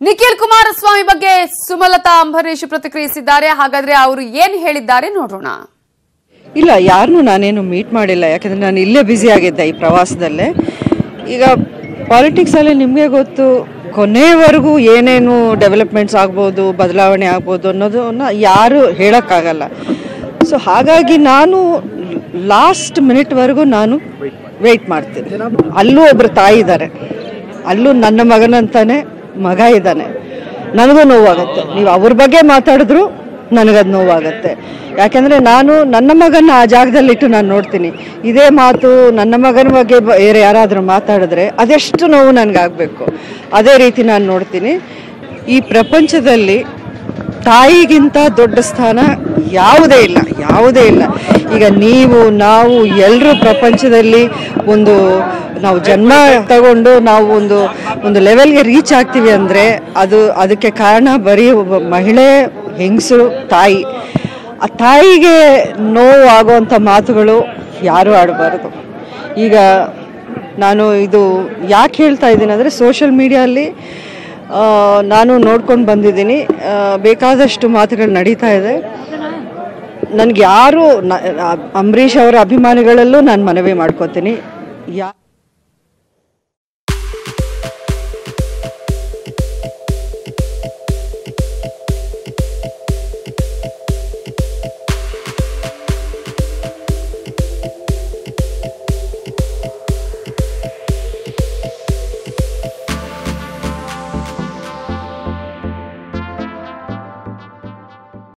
ನಿಖಿಲ್ ಕುಮಾರಸ್ವಾಮಿ ಬಗ್ಗೆ ಸುಮಲತಾ ಅಂಬರೀಶ್ ಪ್ರತಿಕ್ರಿಯಿಸಿದ್ದಾರೆ. ಹಾಗಾದ್ರೆ ಅವರು ಏನು ಹೇಳಿದ್ದಾರೆ ನೋಡೋಣ. ಇಲ್ಲ, ಯಾರನ್ನೂ ನಾನೇನು ಮೀಟ್ ಮಾಡಿಲ್ಲ, ಯಾಕಂದ್ರೆ ನಾನು ಇಲ್ಲೇ ಬ್ಯುಸಿ ಆಗಿದ್ದೆ ಈ ಪ್ರವಾಸದಲ್ಲೇ. ಈಗ ಪಾಲಿಟಿಕ್ಸ್ ಅಲ್ಲಿ ನಿಮಗೆ ಗೊತ್ತು, ಕೊನೆವರೆಗೂ ಏನೇನು ಡೆವಲಪ್ಮೆಂಟ್ಸ್ ಆಗ್ಬೋದು, ಬದಲಾವಣೆ ಆಗ್ಬೋದು ಅನ್ನೋದನ್ನ ಯಾರು ಹೇಳೋಕ್ಕಾಗಲ್ಲ. ಸೊ ಹಾಗಾಗಿ ನಾನು ಲಾಸ್ಟ್ ಮಿನಿಟ್ವರೆಗೂ ನಾನು ವೆಯ್ಟ್ ಮಾಡ್ತೀನಿ. ಅಲ್ಲೂ ಒಬ್ಬರು ತಾಯಿ ಇದ್ದಾರೆ, ಅಲ್ಲೂ ನನ್ನ ಮಗನಂತಾನೆ ಮಗ ಇದ್ದಾನೆ. ನನಗೂ ನೋವಾಗುತ್ತೆ, ನೀವು ಅವ್ರ ಬಗ್ಗೆ ಮಾತಾಡಿದ್ರು ನನಗದು ನೋವಾಗುತ್ತೆ. ಯಾಕೆಂದರೆ ನಾನು ನನ್ನ ಮಗನ ಆ ಜಾಗದಲ್ಲಿಟ್ಟು ನಾನು ನೋಡ್ತೀನಿ. ಇದೇ ಮಾತು ನನ್ನ ಮಗನ ಬಗ್ಗೆ ಬೇರೆ ಯಾರಾದರೂ ಮಾತಾಡಿದ್ರೆ ಅದೆಷ್ಟು ನೋವು ನನಗಾಗಬೇಕು, ಅದೇ ರೀತಿ ನಾನು ನೋಡ್ತೀನಿ. ಈ ಪ್ರಪಂಚದಲ್ಲಿ ತಾಯಿಗಿಂತ ದೊಡ್ಡ ಸ್ಥಾನ ಯಾವುದೇ ಇಲ್ಲ, ಯಾವುದೇ ಇಲ್ಲ. ಈಗ ನೀವು ನಾವು ಎಲ್ಲರೂ ಪ್ರಪಂಚದಲ್ಲಿ ನಾವು ಜನ್ಮ ತಗೊಂಡು ನಾವು ಒಂದು ಲೆವೆಲ್ಗೆ ರೀಚ್ ಆಗ್ತೀವಿ ಅಂದರೆ ಅದಕ್ಕೆ ಕಾರಣ ಬರೀ ಒಬ್ಬ ಮಹಿಳೆ, ಹೆಂಗಸು, ತಾಯಿ. ಆ ತಾಯಿಗೆ ನೋವು ಆಗುವಂಥ ಮಾತುಗಳು ಯಾರೂ ಆಡಬಾರ್ದು. ಈಗ ನಾನು ಇದು ಯಾಕೆ ಹೇಳ್ತಾ ಇದ್ದೀನಿ ಅಂದರೆ, ಸೋಷಿಯಲ್ ಮೀಡಿಯಲ್ಲಿ ನಾನು ನೋಡ್ಕೊಂಡು ಬಂದಿದ್ದೀನಿ, ಬೇಕಾದಷ್ಟು ಮಾತುಗಳು ನಡೀತಾ ಇದೆ. ನನಗೆ ಯಾರು ಅಂಬರೀಷ್ ಅವರ ಅಭಿಮಾನಿಗಳಲ್ಲೂ ನಾನು ಮನವಿ ಮಾಡ್ಕೋತೀನಿ.